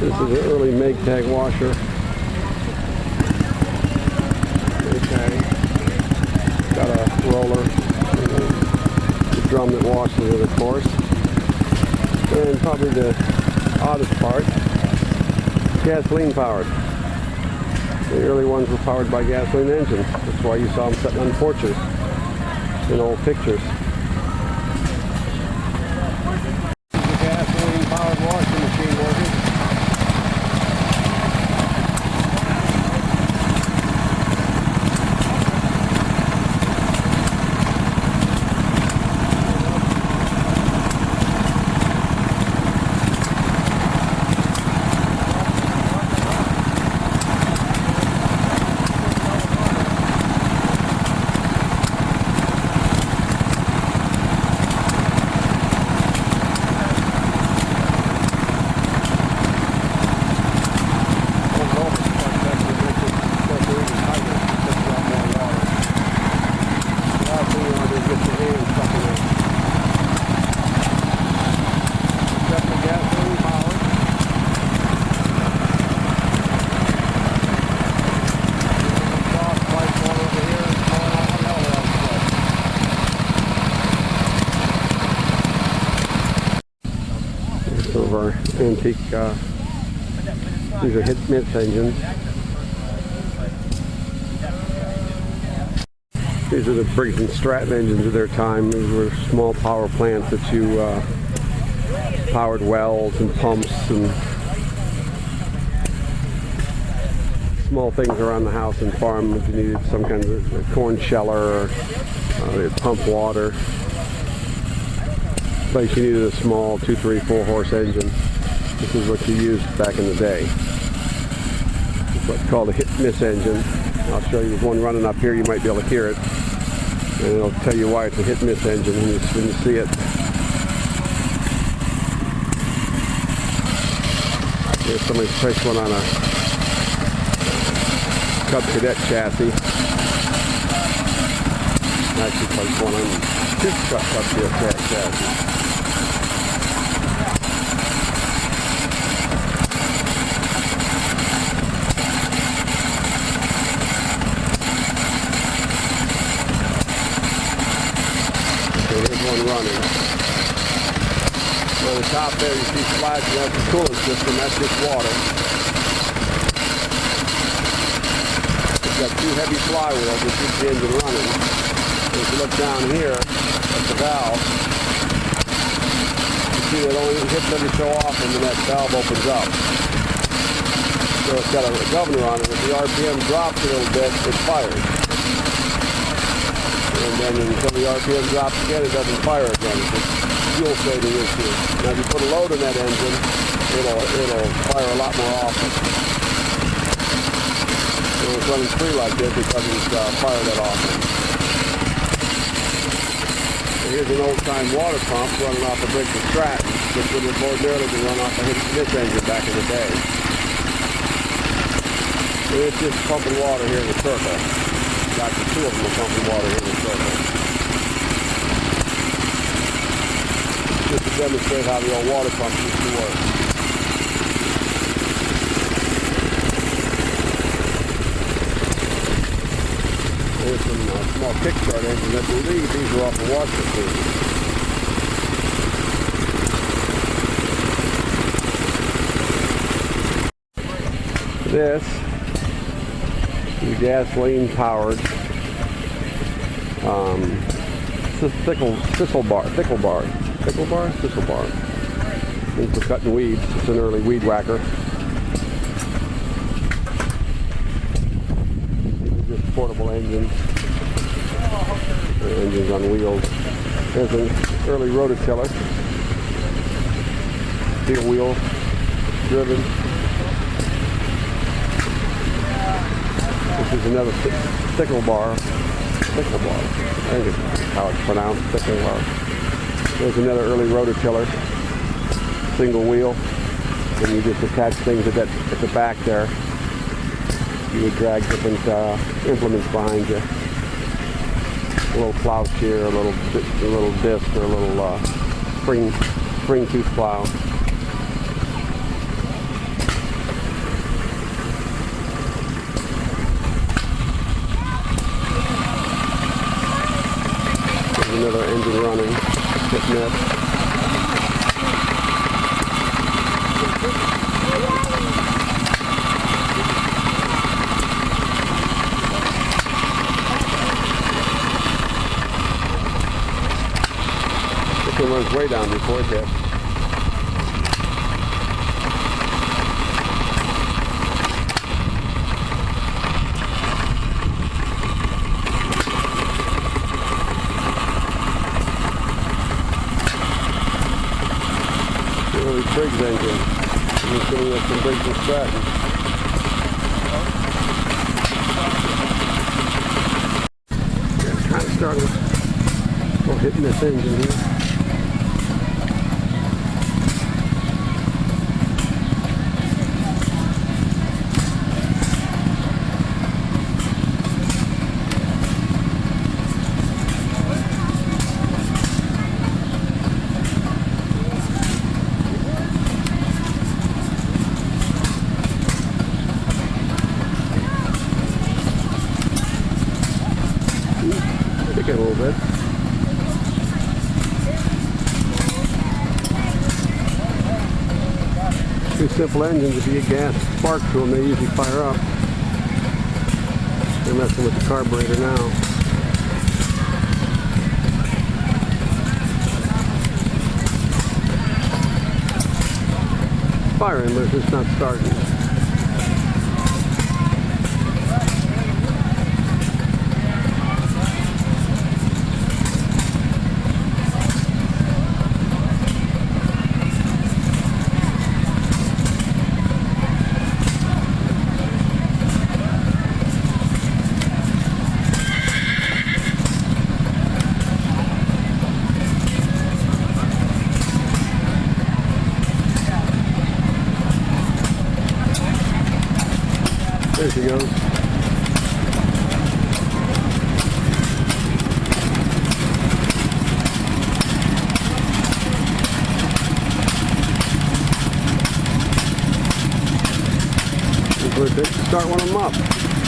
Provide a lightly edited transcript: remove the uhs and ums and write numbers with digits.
This is an early Maytag washer. Maytag. Got a roller, the drum that washes it, of course. And probably the oddest part, gasoline powered. The early ones were powered by gasoline engines. That's why you saw them sitting on porches in old pictures. This is a gasoline powered washing machine working. Some of our antique, these are hit-miss engines. These are the Briggs and Stratton engines of their time. These were small power plants that you powered wells and pumps and small things around the house and farm if you needed some kind of corn sheller or they'd pump water. Place you needed a small 2, 3, 4 horse engine. This is what you used back in the day. It's what's called a hit-miss engine. I'll show you. There's one running up here. You might be able to hear it, and it'll tell you why it's a hit-miss engine when you see it. Here's somebody's placed one on a Cub Cadet chassis. Actually placed one on two Cub Cadet chassis. One running. On the top there you see flashing, that's the coolant system, that's just water. It's got 2 heavy flywheels that keep the engine running. And if you look down here at the valve, you see it only hits every so often and that valve opens up. So it's got a governor on it. If the RPM drops a little bit, it fires. And then until the RPM drops again, it doesn't fire again. It's a fuel saving issue. Now if you put a load in that engine, it'll fire a lot more often. When it's running free like this, it doesn't fire that often. So here's an old-time water pump running off a Briggs and Stratton, which would have ordinarily been run off a hit-miss engine back in the day. So it's just pumping water here in the circle. Actually, 2 of them are pumping water here in the circle. Just to demonstrate how the old water pump used to work. There's some small kickstart engines. I believe these are off the washer machine. This is gasoline powered thistle bar. It's for cutting weeds. It's an early weed whacker. These are just portable engines. Engines on wheels. There's an early rototiller. Steel wheel driven. This is another thickle bar. I think it's how it's pronounced, thickle bar. There's another early rototiller. Single wheel. And you just attach things at the back there. You would drag different implements behind you. A little plow shear, a little disc, or a little spring tooth plow. engine running, hitting it. This one runs way down before it hits. Really Briggs engine. I'm assuming that's some Briggs and Stratton. Yeah, trying to start with hitting this engine here. Pick it a little bit. Two simple engines, if you get gas spark to them, they usually fire up. They're messing with the carburetor now. Firing, but it's just not starting. There she goes. Start one of them up.